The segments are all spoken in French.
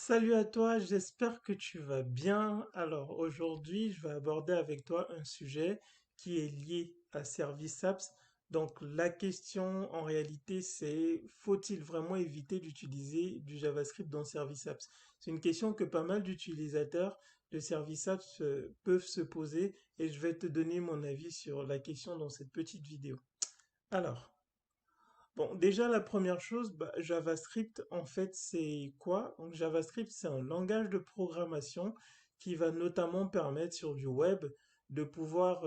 Salut à toi, j'espère que tu vas bien. Alors aujourd'hui, je vais aborder avec toi un sujet qui est lié à Service Apps. Donc la question en réalité, c'est faut-il vraiment éviter d'utiliser du JavaScript dans Service Apps? C'est une question que pas mal d'utilisateurs de Service Apps peuvent se poser et je vais te donner mon avis sur la question dans cette petite vidéo. Alors, bon, déjà la première chose, JavaScript, en fait, c'est quoi? Donc, JavaScript, c'est un langage de programmation qui va notamment permettre sur du web de pouvoir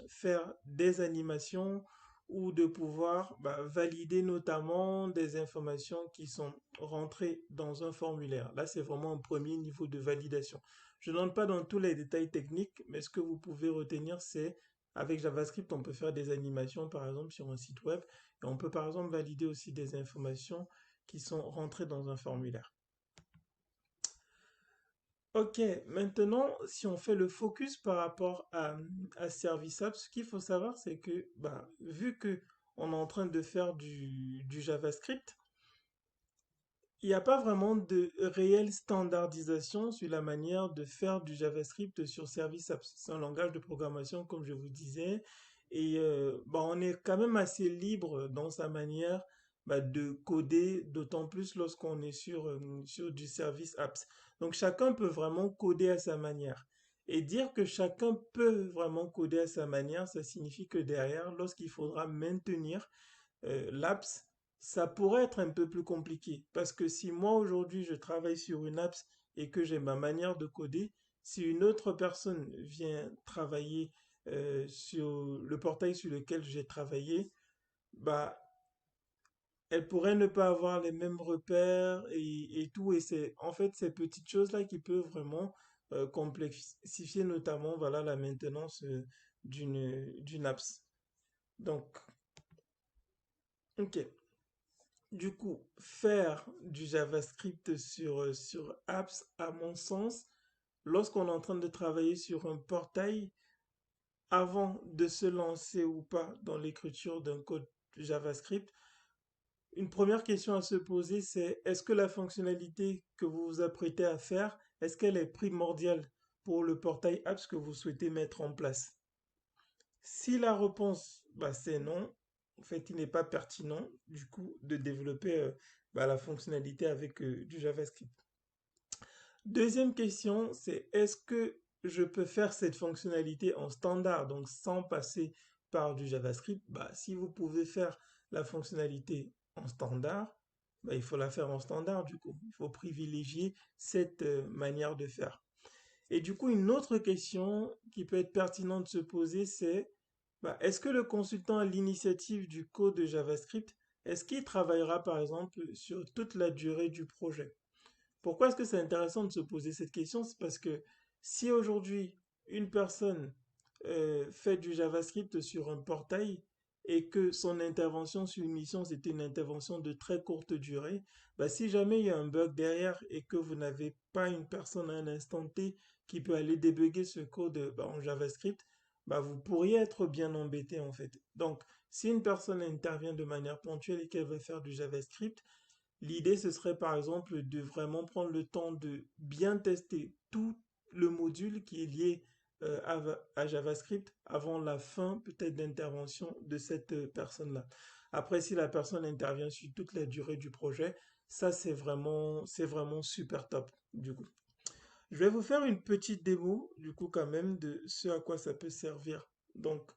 faire des animations ou de pouvoir valider notamment des informations qui sont rentrées dans un formulaire. Là, c'est vraiment un premier niveau de validation. Je n'entre pas dans tous les détails techniques, mais ce que vous pouvez retenir, c'est avec JavaScript, on peut faire des animations, par exemple, sur un site web et on peut par exemple valider aussi des informations qui sont rentrées dans un formulaire. Ok, maintenant, si on fait le focus par rapport à Service App, ce qu'il faut savoir, c'est que vu que on est en train de faire du JavaScript, il n'y a pas vraiment de réelle standardisation sur la manière de faire du JavaScript sur Service Apps. C'est un langage de programmation, comme je vous disais, et on est quand même assez libre dans sa manière de coder, d'autant plus lorsqu'on est sur du Service Apps. Donc chacun peut vraiment coder à sa manière. Et dire que chacun peut vraiment coder à sa manière, ça signifie que derrière, lorsqu'il faudra maintenir l'apps, ça pourrait être un peu plus compliqué. Parce que si moi aujourd'hui je travaille sur une apps et que j'ai ma manière de coder, si une autre personne vient travailler sur le portail sur lequel j'ai travaillé, bah, elle pourrait ne pas avoir les mêmes repères et tout. Et c'est en fait ces petites choses-là qui peuvent vraiment complexifier notamment voilà, la maintenance d'une apps. Donc, ok. Du coup, faire du JavaScript sur apps, à mon sens, lorsqu'on est en train de travailler sur un portail, avant de se lancer ou pas dans l'écriture d'un code JavaScript, une première question à se poser, c'est est-ce que la fonctionnalité que vous vous apprêtez à faire, est-ce qu'elle est primordiale pour le portail apps que vous souhaitez mettre en place? Si la réponse, c'est non, en fait, il n'est pas pertinent, du coup, de développer la fonctionnalité avec du JavaScript. Deuxième question, c'est est-ce que je peux faire cette fonctionnalité en standard, donc sans passer par du JavaScript? Si vous pouvez faire la fonctionnalité en standard, il faut la faire en standard, du coup. Il faut privilégier cette manière de faire. Et du coup, une autre question qui peut être pertinente de se poser, c'est est-ce que le consultant à l'initiative du code de JavaScript, est-ce qu'il travaillera par exemple sur toute la durée du projet? Pourquoi est-ce que c'est intéressant de se poser cette question? C'est parce que si aujourd'hui une personne fait du JavaScript sur un portail et que son intervention sur une mission c'était une intervention de très courte durée, si jamais il y a un bug derrière et que vous n'avez pas une personne à un instant T qui peut aller débugger ce code en JavaScript, vous pourriez être bien embêté en fait. Donc, si une personne intervient de manière ponctuelle et qu'elle veut faire du JavaScript, l'idée, ce serait par exemple de vraiment prendre le temps de bien tester tout le module qui est lié à JavaScript avant la fin peut-être d'intervention de cette personne-là. Après, si la personne intervient sur toute la durée du projet, ça c'est vraiment super top du coup. Je vais vous faire une petite démo du coup quand même de ce à quoi ça peut servir. Donc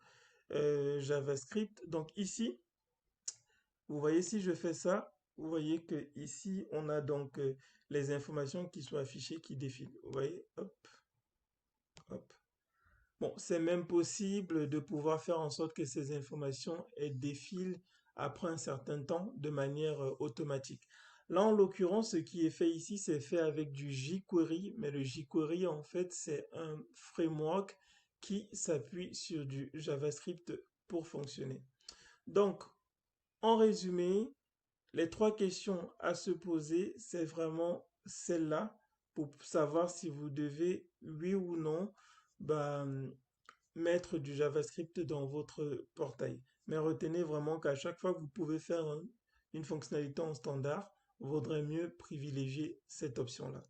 JavaScript. Donc ici, vous voyez, si je fais ça, vous voyez que ici, on a donc les informations qui sont affichées qui défilent. Vous voyez, hop, hop. Bon, c'est même possible de pouvoir faire en sorte que ces informations elles défilent après un certain temps de manière automatique. Là, en l'occurrence, ce qui est fait ici, c'est fait avec du jQuery, mais le jQuery, en fait, c'est un framework qui s'appuie sur du JavaScript pour fonctionner. Donc, en résumé, les trois questions à se poser, c'est vraiment celle-là pour savoir si vous devez, oui ou non, bah, mettre du JavaScript dans votre portail. Mais retenez vraiment qu'à chaque fois que vous pouvez faire une fonctionnalité en standard, vaudrait mieux privilégier cette option-là.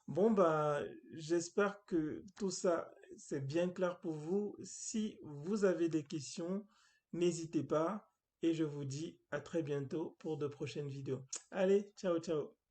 Bon, bah, j'espère que tout ça, c'est bien clair pour vous. Si vous avez des questions, n'hésitez pas et je vous dis à très bientôt pour de prochaines vidéos. Allez, ciao, ciao.